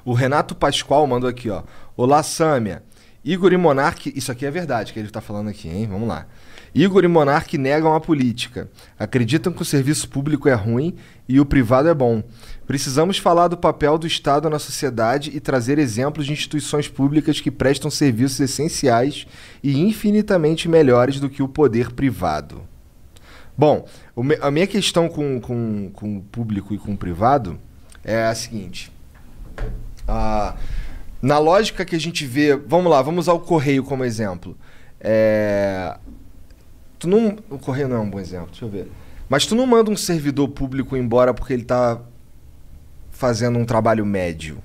O Renato Pascoal mandou aqui, ó. Olá, Sâmia. Igor e Monark... Isso aqui é verdade que ele tá falando aqui, hein? Vamos lá. Igor e Monark negam a política. Acreditam que o serviço público é ruim e o privado é bom. Precisamos falar do papel do Estado na sociedade e trazer exemplos de instituições públicas que prestam serviços essenciais e infinitamente melhores do que o poder privado. Bom, a minha questão com o público e com o privado é a seguinte. Na lógica que a gente vê... Vamos lá, vamos usar o Correio como exemplo. O Correio não é um bom exemplo, deixa eu ver. Mas tu não manda um servidor público embora porque ele tá fazendo um trabalho médio?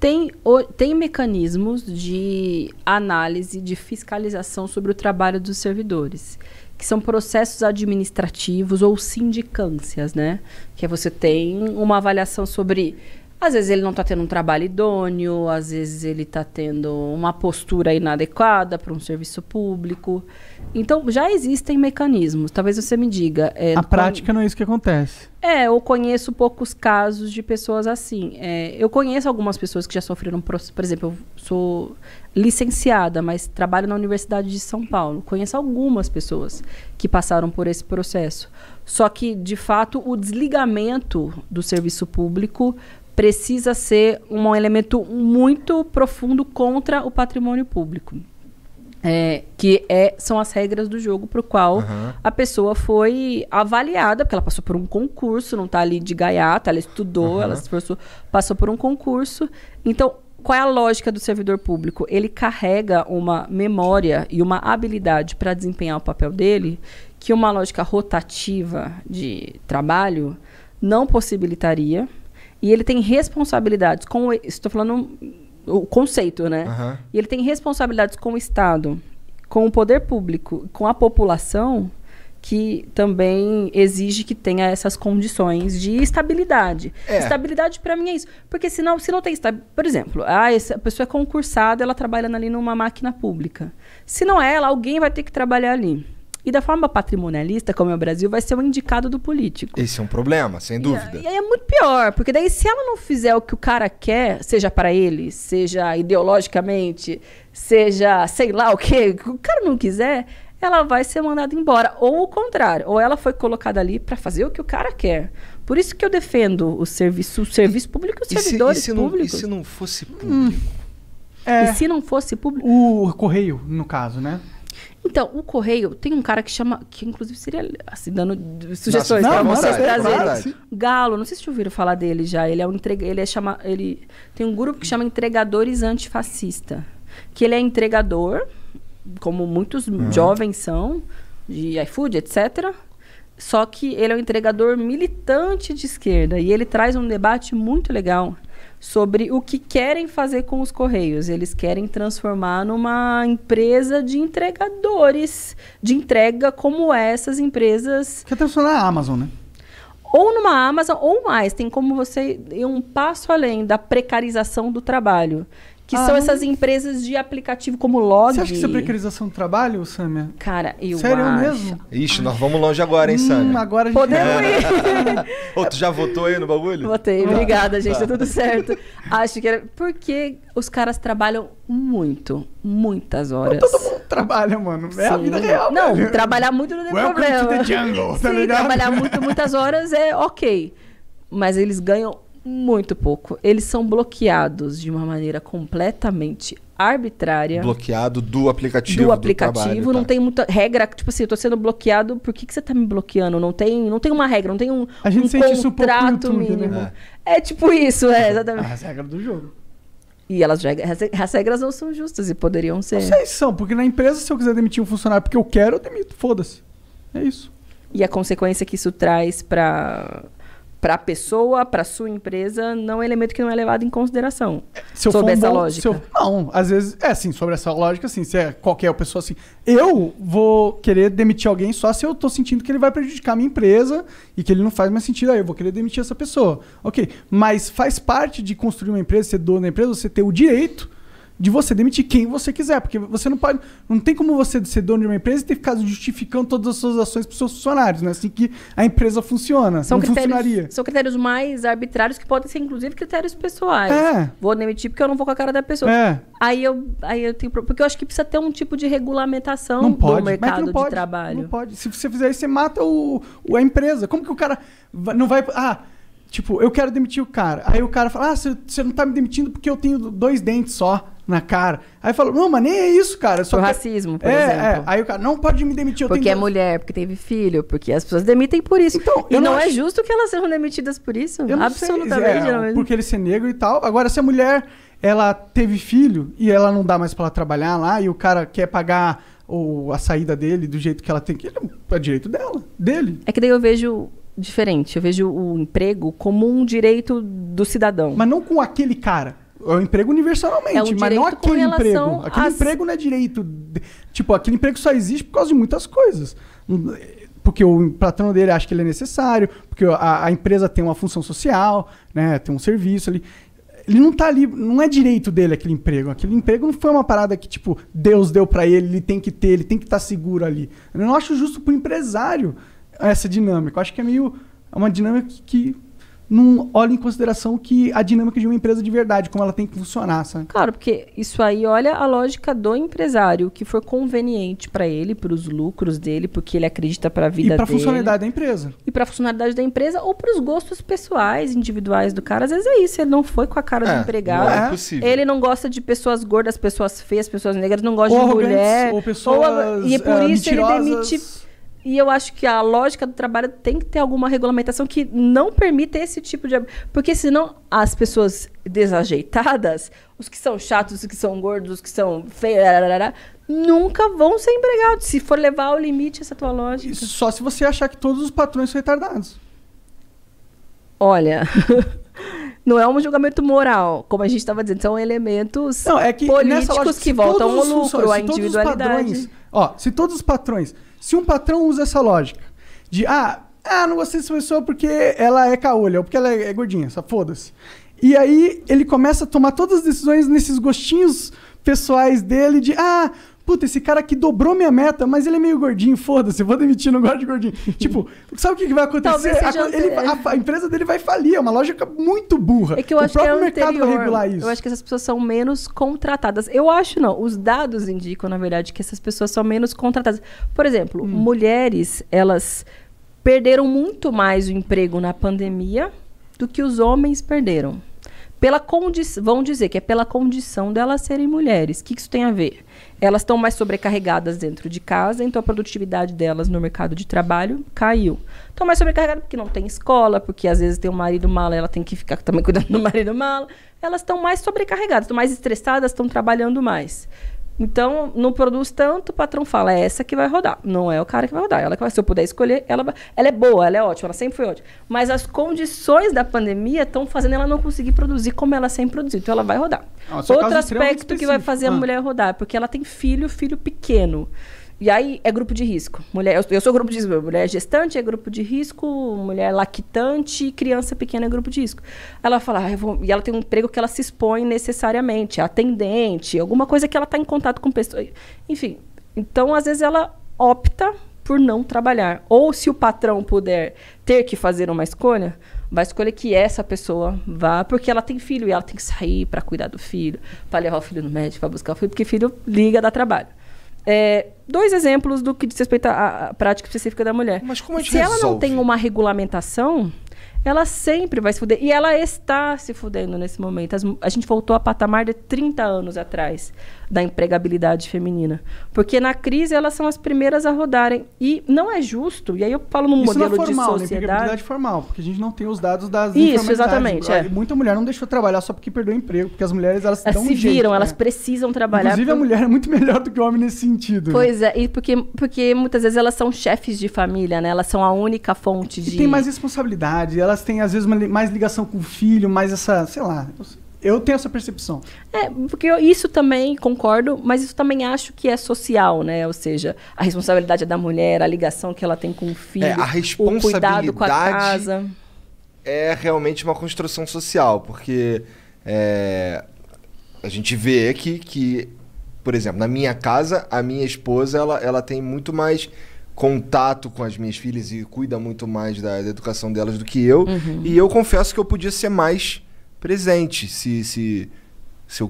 Tem mecanismos de análise, de fiscalização sobre o trabalho dos servidores, que são processos administrativos ou sindicâncias, né? Que você tem uma avaliação sobre... Às vezes ele não está tendo um trabalho idôneo, às vezes ele está tendo uma postura inadequada para um serviço público. Então, já existem mecanismos. Talvez você me diga... A prática não é isso que acontece. Eu conheço poucos casos de pessoas assim. Eu conheço algumas pessoas que já sofreram... Por exemplo, eu sou licenciada, mas trabalho na Universidade de São Paulo. Conheço algumas pessoas que passaram por esse processo. Só que, de fato, o desligamento do serviço público precisa ser um elemento muito profundo contra o patrimônio público. São as regras do jogo para o qual a pessoa foi avaliada, porque ela passou por um concurso, não está ali de gaiata, ela estudou, ela se esforçou, passou por um concurso. Então, qual é a lógica do servidor público? Ele carrega uma memória e uma habilidade para desempenhar o papel dele, que uma lógica rotativa de trabalho não possibilitaria. E ele tem responsabilidades com... Estou falando o conceito, né? E ele tem responsabilidades com o Estado, com o poder público, com a população, que também exige que tenha essas condições de estabilidade. Estabilidade, para mim, é isso. Porque se não tem estabilidade... Por exemplo, a pessoa é concursada, ela trabalha ali numa máquina pública. Se não é ela, alguém vai ter que trabalhar ali. E da forma patrimonialista, como é o Brasil, vai ser o indicado do político. Esse é um problema, sem dúvida. E aí é muito pior, porque daí se ela não fizer o que o cara quer, seja para ele, seja ideologicamente, seja sei lá o que o cara não quiser, ela vai ser mandada embora. Ou o contrário, ou ela foi colocada ali para fazer o que o cara quer. Por isso que eu defendo o serviço público e os servidores públicos. E se não fosse público? E se não fosse público? O Correio, no caso, né? Então, o Correio tem um cara que chama... Que inclusive seria, assim, dando sugestões para vocês trazerem. Galo, não sei se ouviram falar dele já. Ele tem um grupo que chama Entregadores Antifascista. Que ele é entregador, como muitos jovens são, de iFood, etc. Só que ele é um entregador militante de esquerda. E ele traz um debate muito legal sobre o que querem fazer com os Correios. Eles querem transformar numa empresa de entregadores, de entrega como essas empresas... Quer transformar a Amazon, né? Ou numa Amazon, ou mais. Tem como você ir um passo além da precarização do trabalho. Que são essas empresas de aplicativo como Log. Você acha que isso é precarização do trabalho, Sâmia? Cara, eu Sério acho. mesmo? Ixi, nós vamos longe agora, hein, Sâmia? Agora a gente... Podemos ir. Ô, tu já votou aí no bagulho? Votei, obrigada, gente, tá tudo certo. Acho que era... Porque os caras trabalham muitas horas. Todo mundo trabalha, mano. É a vida real, não, velho. Trabalhar muito não tem problema. To the jungle, tá ligado? Trabalhar muitas horas é ok. Mas eles ganham muito pouco. Eles são bloqueados de uma maneira completamente arbitrária. Bloqueado do aplicativo. Do aplicativo. Trabalho, não tem muita regra. Tipo assim, eu tô sendo bloqueado. Por que você tá me bloqueando? Não tem uma regra, não tem um A gente sente isso um pouco no contrato YouTube, mínimo. né? É tipo isso, exatamente. As regras do jogo. E as regras não são justas e poderiam ser. Não sei se são, porque na empresa, se eu quiser demitir um funcionário porque eu quero, eu demito. Foda-se. É isso. E a consequência que isso traz para a pessoa, para sua empresa, não é um elemento que não é levado em consideração. Sobre essa lógica. Não, às vezes, assim, sobre essa lógica, assim, se é qualquer pessoa assim, eu vou querer demitir alguém só se eu tô sentindo que ele vai prejudicar a minha empresa e que ele não faz mais sentido, aí eu vou querer demitir essa pessoa. Ok, mas faz parte de construir uma empresa, ser dono da empresa, você ter o direito de você demitir quem você quiser, porque você não tem como você ser dono de uma empresa e ter ficado justificando todas as suas ações para os seus funcionários, né? Assim que a empresa funciona, funcionaria. São critérios mais arbitrários que podem ser, inclusive, critérios pessoais. Vou demitir porque eu não vou com a cara da pessoa. Aí eu tenho... Porque eu acho que precisa ter um tipo de regulamentação do mercado de trabalho. Não pode. Se você fizer isso, você mata a empresa. Como que o cara não vai... Tipo, eu quero demitir o cara. Aí o cara fala, você não tá me demitindo porque eu tenho 2 dentes só na cara. Aí fala, não, mas nem é isso, cara. Por racismo, por exemplo. Aí o cara, não pode me demitir. Porque é mulher, porque teve filho, porque as pessoas demitem por isso. Então, e não é justo que elas sejam demitidas por isso. Absolutamente. Porque ele ser negro e tal. Agora, se a mulher, ela teve filho e ela não dá mais pra ela trabalhar lá e o cara quer pagar a saída dele do jeito que ela tem que... É direito dele. É que daí eu vejo... diferente. Eu vejo o emprego como um direito do cidadão. Mas não com aquele cara. É um emprego universalmente, mas não aquele emprego. Aquele emprego não é direito. Tipo, aquele emprego só existe por causa de muitas coisas. Porque o patrão dele acha que ele é necessário, porque a empresa tem uma função social, né? Tem um serviço ali. Ele não tá ali, não é direito dele aquele emprego. Aquele emprego não foi uma parada que, tipo, Deus deu pra ele, ele tem que ter, ele tem que estar seguro ali. Eu não acho justo pro empresário essa dinâmica. Eu acho que é uma dinâmica que não olha em consideração a dinâmica de uma empresa de verdade, como ela tem que funcionar, sabe? Claro, porque isso aí olha a lógica do empresário, o que for conveniente para ele, para os lucros dele, porque ele acredita para a vida dele. E para a funcionalidade da empresa. E para a funcionalidade da empresa ou para os gostos pessoais, individuais do cara. Às vezes é isso, ele não foi com a cara do empregado. Não é possível. Ele não gosta de pessoas gordas, pessoas feias, pessoas negras, não gosta de mulher. Ou pessoas e por isso mentirosas. ele demite... E eu acho que a lógica do trabalho tem que ter alguma regulamentação que não permita esse tipo de... Porque senão as pessoas desajeitadas, os que são chatos, os que são gordos, os que são feios, nunca vão ser empregados. Se for levar ao limite essa tua lógica. Só se você achar que todos os patrões são retardados. Olha... Não é um julgamento moral, como a gente estava dizendo, são elementos políticos que voltam ao lucro, à individualidade. Se todos os patrões... Se um patrão usa essa lógica de, não gostei dessa pessoa porque ela é caolha, ou porque ela é gordinha, só foda-se. E aí ele começa a tomar todas as decisões nesses gostinhos pessoais dele de, puta, esse cara aqui dobrou minha meta, mas ele é meio gordinho, foda-se, eu vou demitir, não gosto de gordinho. Tipo, sabe o que vai acontecer? A empresa dele vai falir, é uma lógica muito burra. É que eu acho que é o mercado vai regular isso. Eu acho que essas pessoas são menos contratadas. Eu acho não, os dados indicam, na verdade, que essas pessoas são menos contratadas. Por exemplo, mulheres, elas perderam muito mais o emprego na pandemia do que os homens perderam. Vão dizer que é pela condição delas serem mulheres. O que isso tem a ver? Elas estão mais sobrecarregadas dentro de casa, então a produtividade delas no mercado de trabalho caiu. Estão mais sobrecarregadas porque não tem escola, porque às vezes tem um marido mala, ela tem que ficar também cuidando do marido mala. Elas estão mais sobrecarregadas, estão mais estressadas, estão trabalhando mais. Então, não produz tanto, o patrão fala, é essa que vai rodar. Não é o cara que vai rodar. Ela que vai, se eu puder escolher, ela é boa, ela é ótima, ela sempre foi ótima. Mas as condições da pandemia estão fazendo ela não conseguir produzir como ela sempre produziu. Então, ela vai rodar. Outro aspecto que vai fazer a mulher rodar, é porque ela tem filho pequeno. E aí, é grupo de risco. Eu sou grupo de risco. Mulher gestante é grupo de risco, mulher lactante, criança pequena é grupo de risco. Ela fala, e ela tem um emprego que ela se expõe necessariamente, atendente, alguma coisa que ela está em contato com pessoas. Enfim, então, às vezes, ela opta por não trabalhar. Ou, se o patrão puder ter que fazer uma escolha, vai escolher que essa pessoa vá, porque ela tem filho, e ela tem que sair para cuidar do filho, para levar o filho no médico, para buscar o filho, porque filho liga, dá trabalho. 2 exemplos do que diz respeito à prática específica da mulher. Mas como a gente Se ela não tem uma regulamentação, ela sempre vai se fuder. E ela está se fudendo nesse momento. A gente voltou a patamar de 30 anos atrás da empregabilidade feminina. Porque na crise elas são as primeiras a rodarem. E não é justo, e aí eu falo num modelo não é formal, de sociedade... empregabilidade formal, porque a gente não tem os dados das Isso, exatamente. Muita mulher não deixou trabalhar só porque perdeu o emprego, porque as mulheres elas dão um se jeito, viram, elas precisam trabalhar. Inclusive a mulher é muito melhor do que o homem nesse sentido. Pois é, e porque muitas vezes elas são chefes de família, né? Elas são a única fonte de... E tem mais responsabilidade, elas têm às vezes mais ligação com o filho, mais essa, sei lá... Eu tenho essa percepção. Porque isso também concordo, mas isso também acho que é social, né? Ou seja, a responsabilidade é da mulher, a ligação que ela tem com o filho, a responsabilidade o cuidado com a casa. É realmente uma construção social, porque a gente vê que, por exemplo, na minha casa, a minha esposa, ela tem muito mais contato com as minhas filhas e cuida muito mais da educação delas do que eu. Uhum. E eu confesso que eu podia ser mais presente se eu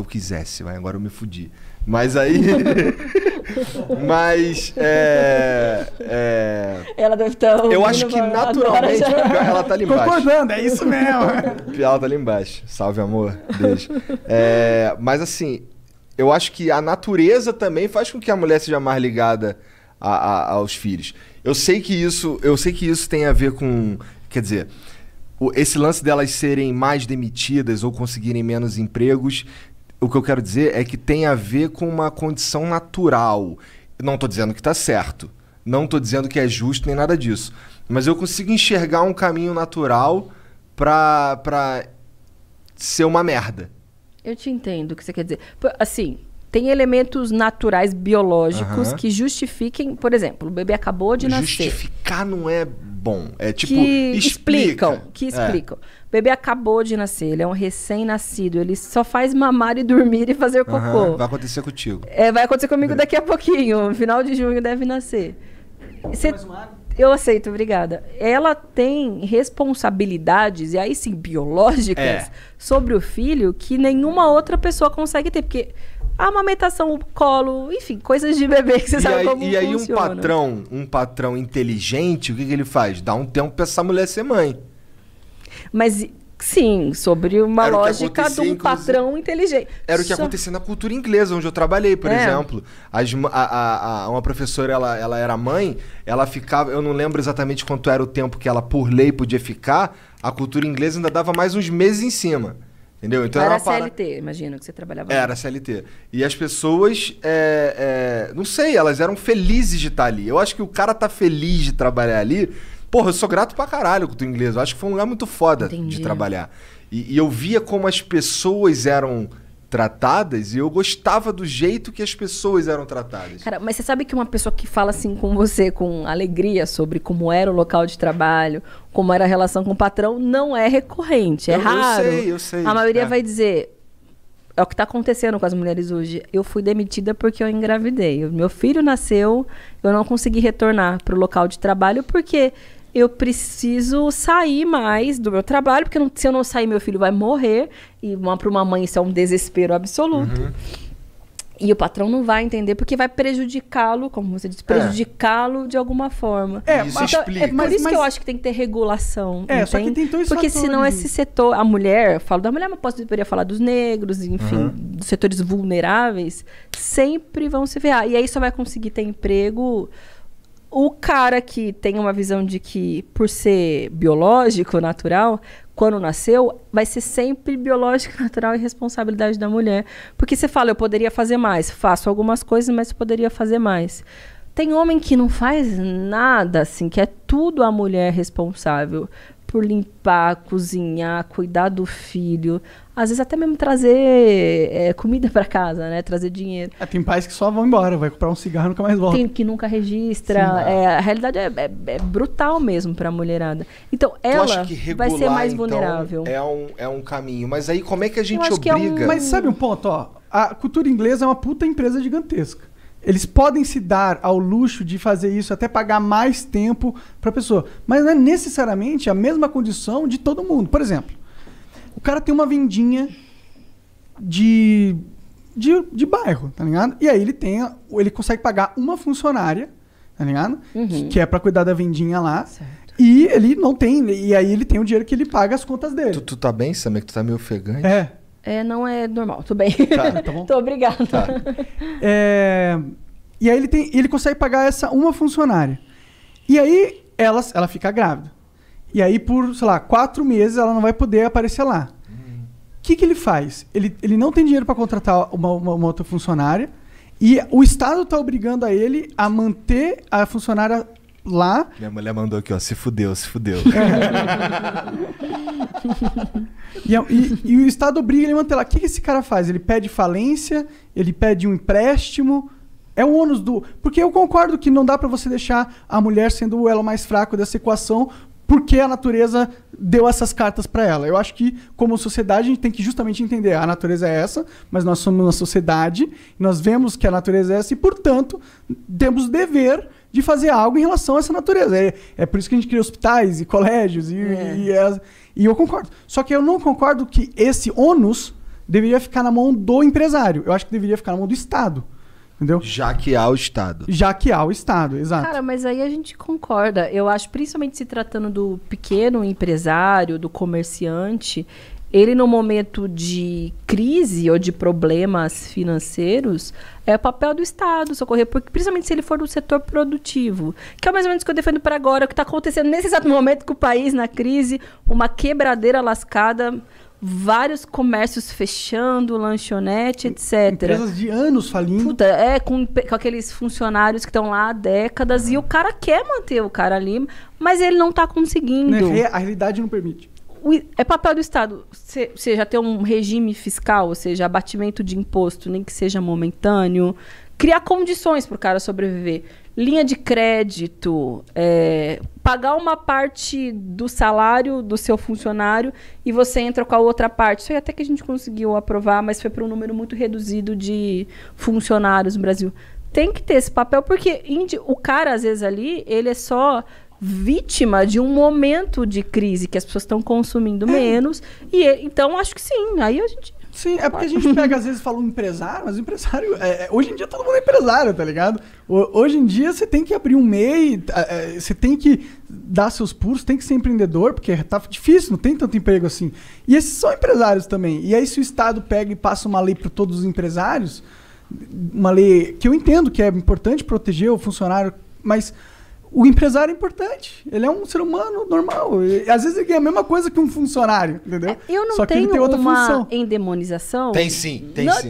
quisesse. Agora eu me fudi. Mas aí... Mas ela deve estar... Eu acho que naturalmente ela tá ali embaixo. Concordando, é isso mesmo. Ela tá ali embaixo. Salve, amor. Beijo. Mas assim, eu acho que a natureza também faz com que a mulher seja mais ligada aos filhos. Eu sei que isso tem a ver com... Quer dizer, esse lance delas serem mais demitidas ou conseguirem menos empregos, o que eu quero dizer é que tem a ver com uma condição natural. Não tô dizendo que tá certo. Não tô dizendo que é justo nem nada disso. Mas eu consigo enxergar um caminho natural pra ser uma merda. Eu te entendo o que você quer dizer. Assim... Tem elementos naturais biológicos que justifiquem... Por exemplo, o bebê acabou de nascer. Justificar não é bom. É tipo... Que explicam. O bebê acabou de nascer. Ele é um recém-nascido. Ele só faz mamar e dormir e fazer cocô. Vai acontecer contigo. Vai acontecer comigo daqui a pouquinho. No final de junho deve nascer. Eu aceito, obrigada. Ela tem responsabilidades, e aí sim, biológicas, sobre o filho que nenhuma outra pessoa consegue ter. Porque... a amamentação, o colo, enfim, coisas de bebê que você sabe como funciona. E aí um patrão inteligente, o que ele faz? Dá um tempo pra essa mulher ser mãe. Mas, sim, sobre uma lógica de um patrão inteligente. Era o que acontecia na cultura inglesa, onde eu trabalhei, por exemplo. Uma professora, ela era mãe, ela ficava... Eu não lembro exatamente quanto era o tempo que ela, por lei, podia ficar. A cultura inglesa ainda dava mais uns meses em cima. Entendeu? Então era CLT, imagino que você trabalhava. Era CLT. E as pessoas, não sei, elas eram felizes de estar ali. Eu acho que o cara tá feliz de trabalhar ali. Porra, eu sou grato pra caralho com o inglês. Eu acho que foi um lugar muito foda de trabalhar. E eu via como as pessoas eram tratadas e eu gostava do jeito que as pessoas eram tratadas. Cara, mas você sabe que uma pessoa que fala assim com você, com alegria sobre como era o local de trabalho, como era a relação com o patrão, não é recorrente, é raro. Eu sei. A maioria vai dizer, é o que está acontecendo com as mulheres hoje, eu fui demitida porque eu engravidei. Meu filho nasceu, eu não consegui retornar para o local de trabalho porque... eu preciso sair mais do meu trabalho, porque se eu não sair, meu filho vai morrer. E para uma mãe isso é um desespero absoluto. Uhum. E o patrão não vai entender, porque vai prejudicá-lo, como você disse, prejudicá-lo de alguma forma. Isso explica. Por isso que eu acho que tem que ter regulação. Só que tem dois porque fatores. Senão esse setor, a mulher, eu falo da mulher, mas poderia falar dos negros, enfim, dos setores vulneráveis, sempre vão se ferrar. E aí só vai conseguir ter emprego... O cara que tem uma visão de que, por ser biológico, natural, quando nasceu, vai ser sempre biológico, natural e responsabilidade da mulher. Porque você fala, eu poderia fazer mais. Faço algumas coisas, mas poderia fazer mais. Tem homem que não faz nada, assim, que é tudo a mulher responsável por limpar, cozinhar, cuidar do filho. Às vezes até mesmo trazer comida para casa, né? Trazer dinheiro. Tem pais que só vão embora, vai comprar um cigarro e nunca mais volta. Tem que nunca registra. A realidade é brutal mesmo para a mulherada. Então ela vai ser mais vulnerável. É um caminho. Mas aí como é que a gente obriga? Mas sabe um ponto, ó? A cultura inglesa é uma puta empresa gigantesca. Eles podem se dar ao luxo de fazer isso, até pagar mais tempo para a pessoa. Mas não é necessariamente a mesma condição de todo mundo. Por exemplo, o cara tem uma vendinha de bairro, tá ligado? E aí ele consegue pagar uma funcionária, tá ligado? Que é para cuidar da vendinha lá. Certo. E ele não tem, e aí ele tem o dinheiro que ele paga as contas dele. Tu tá bem, Samir? Que tu tá meio ofegante? Não é normal, tudo bem. Tá bom? Tô obrigada. Tá. E aí ele consegue pagar essa uma funcionária. E aí ela fica grávida. E aí por, 4 meses ela não vai poder aparecer lá. O que ele faz? Ele não tem dinheiro para contratar uma outra funcionária e o Estado tá obrigando a ele a manter a funcionária lá. Minha mulher mandou aqui, ó, se fudeu. E o Estado obriga ele a manter lá. O que esse cara faz? Ele pede falência, ele pede um empréstimo. É o ônus do... Porque eu concordo que não dá pra você deixar a mulher sendo o elo mais fraco dessa equação porque a natureza deu essas cartas para ela. Eu acho que, como sociedade, a gente tem que justamente entender a natureza é essa, mas nós somos uma sociedade, nós vemos que a natureza é essa e, portanto, temos o dever de fazer algo em relação a essa natureza. É por isso que a gente cria hospitais e colégios e eu concordo. Só que eu não concordo que esse ônus deveria ficar na mão do empresário. Eu acho que deveria ficar na mão do Estado. Entendeu? Já que há o Estado. Já que há o Estado, exato. Cara, mas aí a gente concorda. Eu acho, principalmente se tratando do pequeno empresário, do comerciante, ele no momento de crise ou de problemas financeiros, é o papel do Estado socorrer, porque, principalmente se ele for do setor produtivo, que é mais ou menos o que eu defendo para agora, o que está acontecendo nesse exato momento com o país na crise, uma quebradeira lascada, vários comércios fechando, lanchonete, etc. Empresas de anos falindo. Puta, com aqueles funcionários que estão lá há décadas e o cara quer manter o cara ali, mas ele não está conseguindo. A realidade não permite. É papel do Estado, seja ter um regime fiscal, ou seja, abatimento de imposto, nem que seja momentâneo, criar condições para o cara sobreviver. Linha de crédito, pagar uma parte do salário do seu funcionário e você entra com a outra parte. Isso aí até que a gente conseguiu aprovar, mas foi para um número muito reduzido de funcionários no Brasil. Tem que ter esse papel, porque o cara, às vezes, ali, ele é só vítima de um momento de crise que as pessoas estão consumindo menos. Então, acho que sim. Aí a gente... Sim, é porque a gente pega, às vezes, fala um empresário, mas o empresário... hoje em dia todo mundo é empresário, tá ligado? Hoje em dia você tem que abrir um MEI, você tem que dar seus pulos, tem que ser empreendedor, porque tá difícil, não tem tanto emprego assim. E esses são empresários também. E aí se o Estado pega e passa uma lei para todos os empresários, uma lei que eu entendo que é importante proteger o funcionário, mas... O empresário é importante. Ele é um ser humano normal. Às vezes ele ganha a mesma coisa que um funcionário, entendeu? Eu não Só que tenho ele tem outra uma função. endemonização. Tem sim, tem não sim.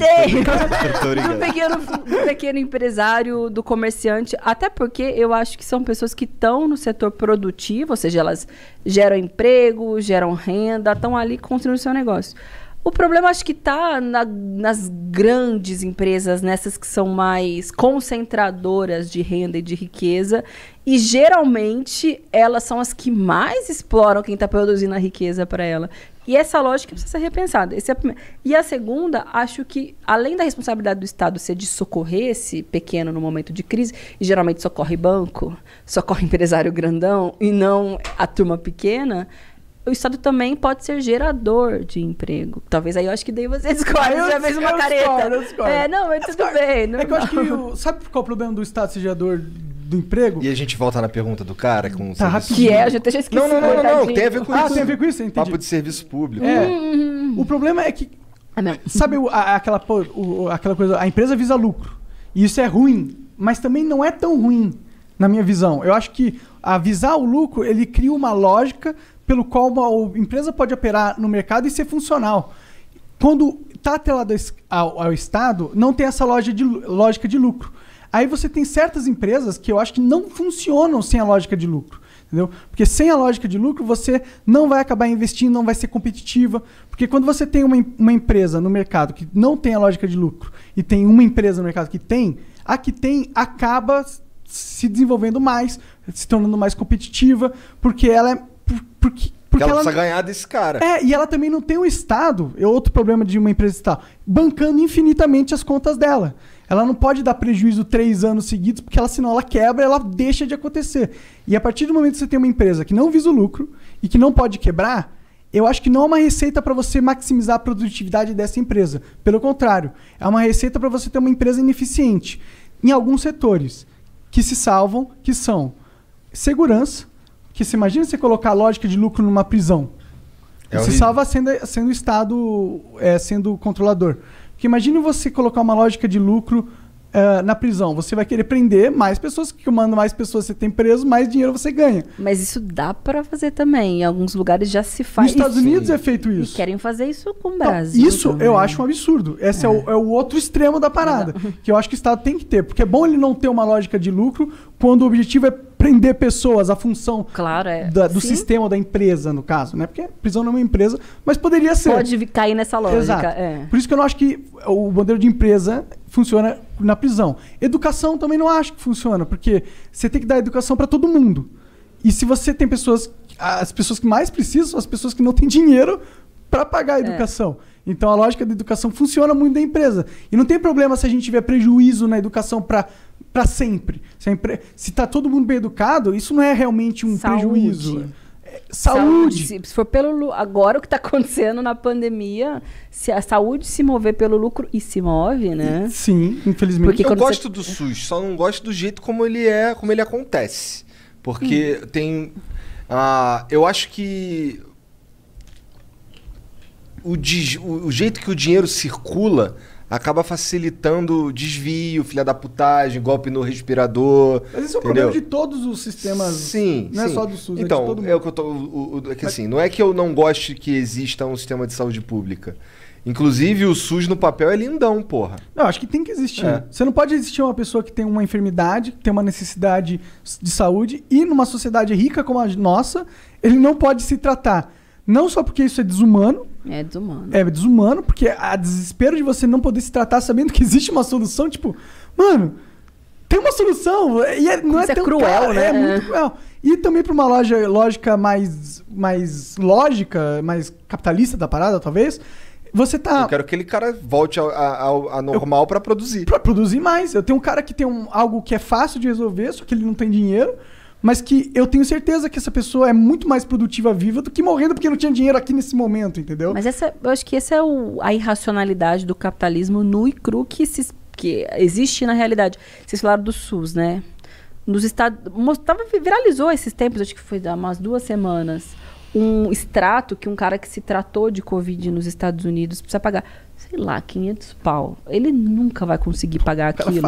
Do pequeno empresário, do comerciante. Até porque eu acho que são pessoas que estão no setor produtivo, ou seja, elas geram emprego, geram renda, estão ali construindo o seu negócio. O problema acho que está nas grandes empresas, nessas que são mais concentradoras de renda e de riqueza. E geralmente elas são as que mais exploram quem está produzindo a riqueza para ela. E essa lógica precisa ser repensada. E a segunda, acho que além da responsabilidade do Estado ser de socorrer esse pequeno no momento de crise, e geralmente socorre banco, socorre empresário grandão e não a turma pequena, o Estado também pode ser gerador de emprego. Talvez aí eu acho que daí você discorda, você já fez uma careta. Eu discordo. Não, mas tudo bem. É que eu acho que... Sabe qual é o problema do Estado ser gerador do emprego? E a gente volta na pergunta do cara com tá serviço... Que a gente já esqueci. Não, tem a ver com isso. Tem a ver com isso, entendi. Papo de serviço público. O problema é que... Sabe aquela coisa... A empresa visa lucro. E isso é ruim. Mas também não é tão ruim, na minha visão. Eu acho que visar o lucro, ele cria uma lógica pelo qual uma empresa pode operar no mercado e ser funcional. Quando está atrelado ao Estado, não tem essa lógica de lucro. Aí você tem certas empresas que eu acho que não funcionam sem a lógica de lucro. Entendeu? Porque sem a lógica de lucro, você não vai acabar investindo, não vai ser competitiva. Porque quando você tem uma empresa no mercado que não tem a lógica de lucro e tem uma empresa no mercado que tem, a que tem acaba se desenvolvendo mais, se tornando mais competitiva, porque ela é... Porque ela precisa ganhar desse cara. E ela também não tem o Estado, é outro problema de uma empresa estatal, bancando infinitamente as contas dela. Ela não pode dar prejuízo 3 anos seguidos, porque senão ela quebra, ela deixa de acontecer. E a partir do momento que você tem uma empresa que não visa o lucro e que não pode quebrar, eu acho que não é uma receita para você maximizar a produtividade dessa empresa. Pelo contrário, é uma receita para você ter uma empresa ineficiente em alguns setores que se salvam, que são segurança. Que você imagina você colocar a lógica de lucro numa prisão. Você salva sendo o Estado sendo o controlador. Porque imagine você colocar uma lógica de lucro na prisão. Você vai querer prender mais pessoas, que quando mais pessoas você tem preso, mais dinheiro você ganha. Mas isso dá para fazer também. Em alguns lugares já se faz. Nos Estados Unidos é feito isso. E querem fazer isso com o Brasil. Isso também. Eu acho um absurdo. Esse é o outro extremo da parada. Que eu acho que o Estado tem que ter. Porque é bom ele não ter uma lógica de lucro quando o objetivo é prender pessoas, a função do sistema da empresa, no caso, né? Porque a prisão não é uma empresa, mas poderia ser. Pode cair nessa lógica. Exato. Por isso que eu não acho que o modelo de empresa funciona na prisão. Educação também não acho que funciona, porque você tem que dar educação para todo mundo. E se você tem pessoas... As pessoas que mais precisam são as pessoas que não têm dinheiro para pagar a educação. Então a lógica da educação funciona muito da empresa. E não tem problema se a gente tiver prejuízo na educação para sempre. Se tá todo mundo bem educado, isso não é realmente um prejuízo. Saúde. Se for pelo agora o que está acontecendo na pandemia, se a saúde se mover pelo lucro e se move, né? Sim, infelizmente. Porque eu gosto do SUS, só não gosto do jeito como ele acontece. Porque tem... eu acho que o jeito que o dinheiro circula acaba facilitando desvio, filha da putagem, golpe no respirador. Mas isso é um problema de todos os sistemas. Sim, não é só do SUS, então, é de todo mundo. É o que eu tô. É que assim, não é que eu não goste que exista um sistema de saúde pública. Inclusive, o SUS no papel é lindão, porra. Não, acho que tem que existir. Você não pode existir uma pessoa que tem uma enfermidade, que tem uma necessidade de saúde, e numa sociedade rica como a nossa, ele não pode se tratar. Não só porque isso é desumano. É desumano. É desumano, porque a desespero de você não poder se tratar sabendo que existe uma solução, tipo, mano, tem uma solução. E não é tão cruel, né? É muito cruel. E também para uma lógica mais lógica, mais capitalista da parada, talvez. Você tá... Eu quero que aquele cara volte ao normal para produzir. Para produzir mais. Eu tenho um cara que tem algo que é fácil de resolver, só que ele não tem dinheiro, mas que eu tenho certeza que essa pessoa é muito mais produtiva viva do que morrendo porque não tinha dinheiro aqui nesse momento, entendeu? Mas eu acho que essa é a irracionalidade do capitalismo nu e cru que existe na realidade. Vocês falaram do SUS, né? Nos Estados... Viralizou esses tempos, acho que foi há umas 2 semanas... um extrato que um cara que se tratou de Covid nos Estados Unidos precisa pagar, sei lá, 500 pau. Ele nunca vai conseguir pagar aquilo.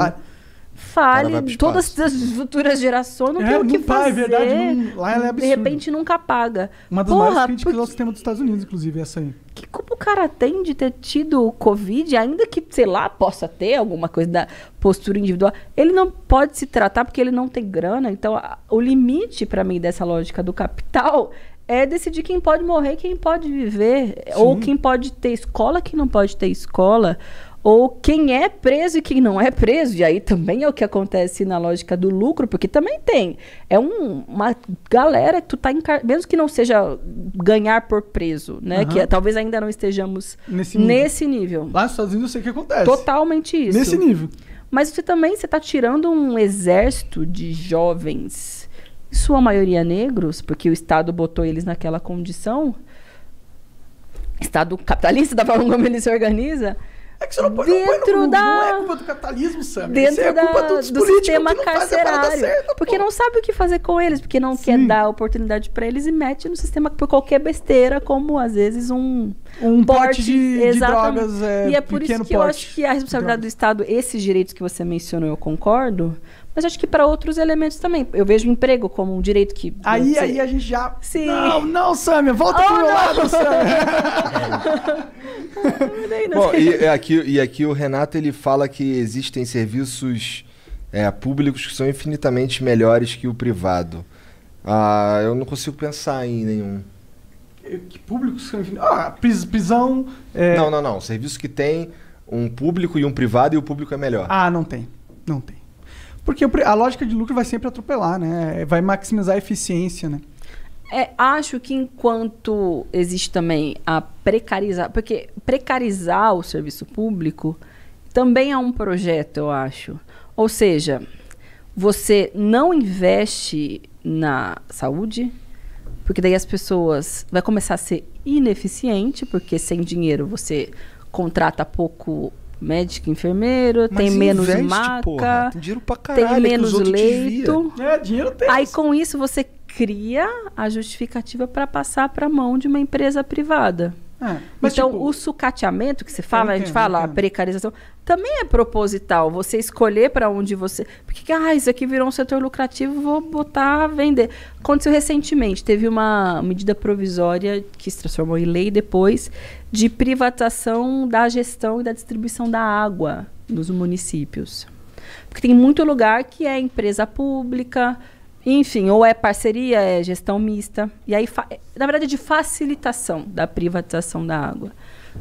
Fale, todas as futuras gerações não tem o que fazer. É verdade, lá ela é absurdo. De repente nunca paga. Uma das maiores críticas ao sistema dos Estados Unidos, inclusive, essa aí. Que culpa o cara tem de ter tido Covid, ainda que, sei lá, possa ter alguma coisa da postura individual, ele não pode se tratar porque ele não tem grana. Então, o limite, para mim, dessa lógica do capital é decidir quem pode morrer, quem pode viver. Sim. Ou quem pode ter escola, quem não pode ter escola. Ou quem é preso e quem não é preso. E aí também é o que acontece na lógica do lucro, porque também tem. É uma galera que tu tá mesmo que não seja ganhar por preso, né? Que talvez ainda não estejamos nesse nível. Lá nos Estados Unidos eu sei o que acontece. Totalmente isso. Nesse nível. Mas você tá tirando um exército de jovens, em sua maioria negros, porque o Estado botou eles naquela condição. Estado capitalista, da forma como ele se organiza. É que você não põe não é culpa do capitalismo, Sam. Isso é culpa do sistema carcerário. Certa, porque não sabe o que fazer com eles, porque não quer dar oportunidade para eles e mete no sistema por qualquer besteira, como às vezes um porte de drogas. E é por isso que eu acho que a responsabilidade do Estado, esses direitos que você mencionou, eu concordo. Mas acho que para outros elementos também. Eu vejo o emprego como um direito que... Aí a gente já... Sim. Não, Samia, volta pro meu lado, Samia. Bom, e aqui o Renato, ele fala que existem serviços públicos que são infinitamente melhores que o privado. Eu não consigo pensar em nenhum. Que públicos são prisão... Não. Serviço que tem um público e um privado e o público é melhor. Não tem. Não tem. Porque a lógica de lucro vai sempre atropelar, né? Vai maximizar a eficiência, né? Acho que enquanto existe também a precarizar... Porque precarizar o serviço público também é um projeto, eu acho. Ou seja, você não investe na saúde, porque daí as pessoas... Vai começar a ser ineficiente, porque sem dinheiro você contrata pouco... médico, enfermeiro, tem menos maca, porra. Tem dinheiro pra caralho, tem menos leito. Dinheiro tem. Aí com isso você cria a justificativa para passar para a mão de uma empresa privada. Mas então, tipo, o sucateamento que se fala, a gente fala, a precarização, também é proposital. Você escolher para onde você... Porque, isso aqui virou um setor lucrativo, vou botar a vender. Aconteceu recentemente, teve uma medida provisória que se transformou em lei depois, de privatização da gestão e da distribuição da água nos municípios. Porque tem muito lugar que é empresa pública... Enfim, ou é parceria, é gestão mista. E aí, na verdade, de facilitação da privatização da água.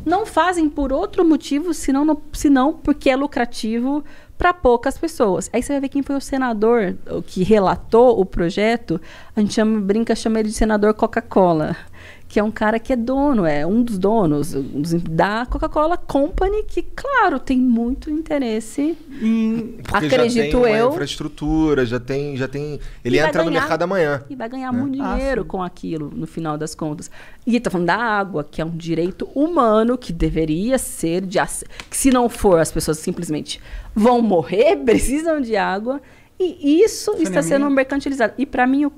Não fazem por outro motivo, senão porque é lucrativo, para poucas pessoas. Aí você vai ver quem foi o senador que relatou o projeto. A gente chama ele de senador Coca-Cola, que é um cara que é dono, é um dos donos da Coca-Cola Company, que, claro, tem muito interesse porque acredito já tem eu. Infraestrutura, já tem. Ele entra no mercado amanhã. E vai ganhar muito dinheiro com aquilo, no final das contas. E tá falando da água, que é um direito humano que deveria ser que se não for, as pessoas simplesmente vão morrer, precisam de água. E isso está sendo mercantilizado. E para mim, o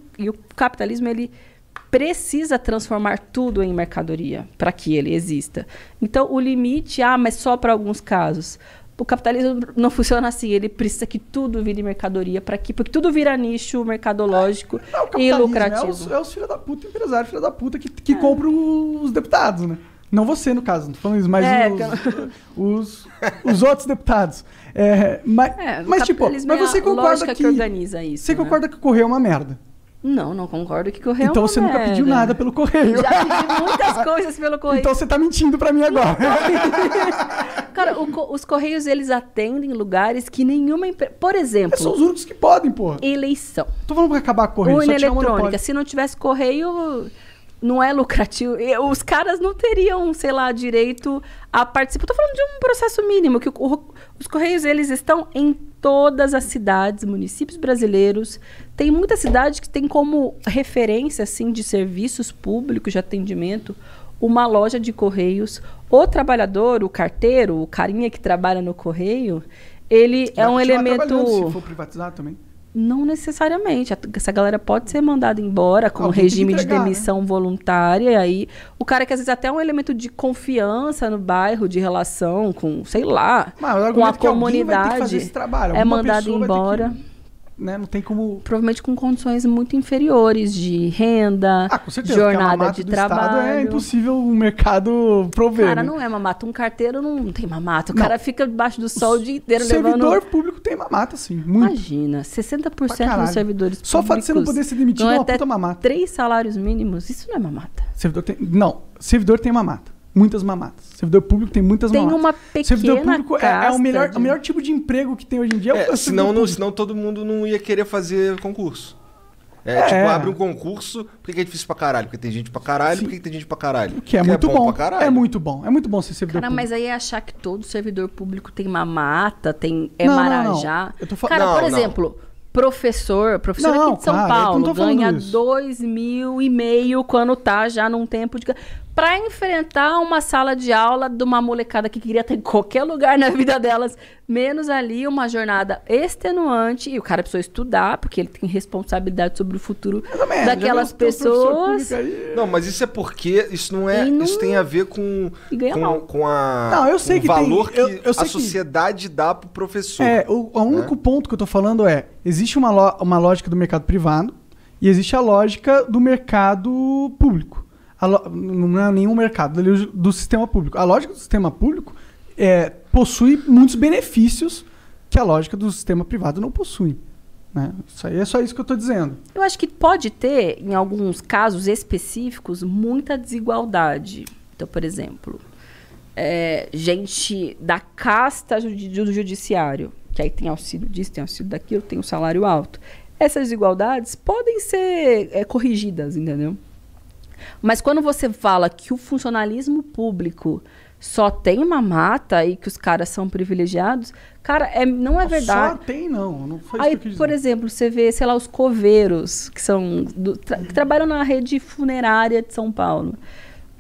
capitalismo, ele precisa transformar tudo em mercadoria para que ele exista. Então, o limite, mas só para alguns casos. O capitalismo não funciona assim. Ele precisa que tudo vire mercadoria porque tudo vira nicho mercadológico e lucrativo. É os filhos da puta, empresário, filho da puta que compram os deputados, né? Não você, no caso, não tô falando isso, mas os outros deputados. Mas tipo, mas você concorda que organiza isso. Você concorda que o Correio é uma merda? Não concordo que Correio então você nunca pediu nada pelo Correio. Já pedi muitas coisas pelo Correio. Então você tá mentindo pra mim agora. Cara, os Correios, eles atendem lugares que nenhuma empresa... Por exemplo... São os únicos que podem, porra. Eleição. Tô falando pra acabar com o Correio. Urna eletrônica. Se não tivesse Correio... Não é lucrativo. Os caras não teriam, sei lá, direito a participar. Estou falando de um processo mínimo, que os Correios, eles estão em todas as cidades, municípios brasileiros. Tem muita cidade que tem como referência, assim, de serviços públicos de atendimento, uma loja de Correios. O trabalhador, o carteiro, o carinha que trabalha no Correio, ele é um elemento... Se for privatizado também. Não necessariamente. Essa galera pode ser mandada embora com regime de demissão voluntária. E aí, o cara que às vezes até é um elemento de confiança no bairro, de relação com, sei lá, com a comunidade, é mandado embora. Né? Não tem como... Provavelmente com condições muito inferiores de renda, com certeza, jornada de trabalho. É impossível o mercado prover. Cara, não é mamata. Um carteiro não tem mamata. O cara fica debaixo do sol o dia inteiro levando... Servidor público tem mamata, sim. Muito. Imagina, 60% dos servidores públicos... Só o fato de você não poder ser demitido é uma puta mamata. 3 salários mínimos, isso não é mamata. Servidor tem mamata. Muitas mamatas. Servidor público tem muitas mamatas. Tem uma pequena servidor público é o melhor tipo de emprego que tem hoje em dia. Senão todo mundo não ia querer fazer concurso. Abre um concurso, por que é difícil pra caralho? Porque tem gente pra caralho, por que tem gente pra caralho? Porque é muito bom. É muito bom. É muito bom ser servidor público. Mas aí é achar que todo servidor público tem mamata, marajá. Por exemplo... Professor aqui de São Paulo ganha 2.500 quando tá já num tempo de... Para enfrentar uma sala de aula de uma molecada que queria estar em qualquer lugar na vida delas, menos ali uma jornada extenuante, e o cara precisou estudar, porque ele tem responsabilidade sobre o futuro daquelas pessoas. Não, mas isso é porque isso não é... Isso tem a ver com eu sei que valor que a sociedade dá pro professor. O único ponto que eu tô falando existe uma lógica do mercado privado e existe a lógica do mercado público. Não é nenhum mercado, do sistema público. A lógica do sistema público possui muitos benefícios que a lógica do sistema privado não possui. Né? Isso aí é só isso que eu estou dizendo. Eu acho que pode ter, em alguns casos específicos, muita desigualdade. Então, por exemplo, gente da casta do judiciário, que aí tem auxílio disso, tem auxílio daquilo, tem um salário alto. Essas desigualdades podem ser corrigidas, entendeu? Mas quando você fala que o funcionalismo público só tem mamata e que os caras são privilegiados, cara, não é verdade. Só tem, não foi aí, isso que eu quis por dizer. exemplo, você vê, sei lá, os coveiros, que trabalham na rede funerária de São Paulo.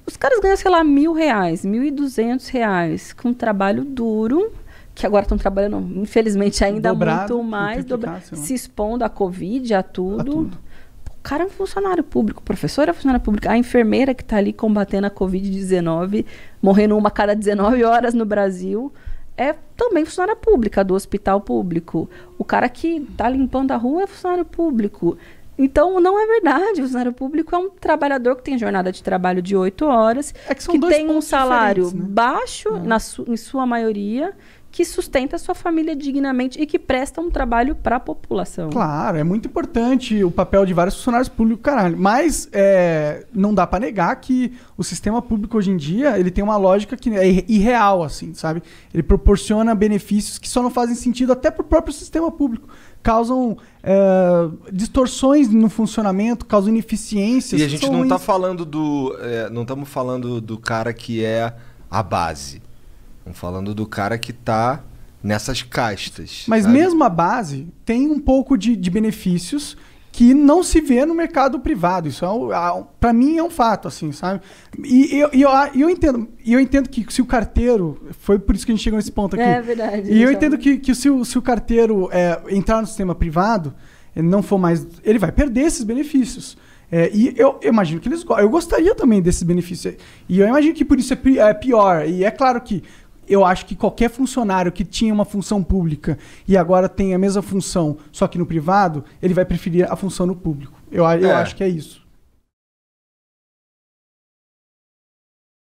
Os caras ganham, sei lá, R$1.000, R$1.200, com um trabalho duro, que agora estão trabalhando, infelizmente, ainda muito mais, se expondo à Covid, a tudo. O cara é um funcionário público, o professor é funcionário público, a enfermeira que está ali combatendo a Covid-19, morrendo uma a cada 19 horas no Brasil, é também funcionária pública do hospital público. O cara que está limpando a rua é funcionário público. Então, não é verdade. O funcionário público é um trabalhador que tem jornada de trabalho de 8 horas, que tem um salário baixo, em sua maioria, que sustenta a sua família dignamente e que presta um trabalho para a população. Claro, é muito importante o papel de vários funcionários públicos, caralho. Mas não dá para negar que o sistema público hoje em dia ele tem uma lógica que é irreal, assim, sabe? Ele proporciona benefícios que só não fazem sentido até para o próprio sistema público. Causam distorções no funcionamento, causam ineficiências. E a gente não tá falando não estamos falando do cara que é a base. Estamos falando do cara que tá nessas castas. Mas sabe? Mesmo a base tem um pouco de benefícios que não se vê no mercado privado. Isso para mim é um fato, assim, sabe? E eu entendo que se o carteiro... Foi por isso que a gente chegou nesse ponto aqui. É verdade. E eu entendo que se o carteiro entrar no sistema privado, ele não for mais... Ele vai perder esses benefícios. E eu imagino que eu gostaria também desses benefícios. E eu imagino que por isso é pior. E é claro que eu acho que qualquer funcionário que tinha uma função pública e agora tem a mesma função, só que no privado, ele vai preferir a função no público. Eu acho que é isso.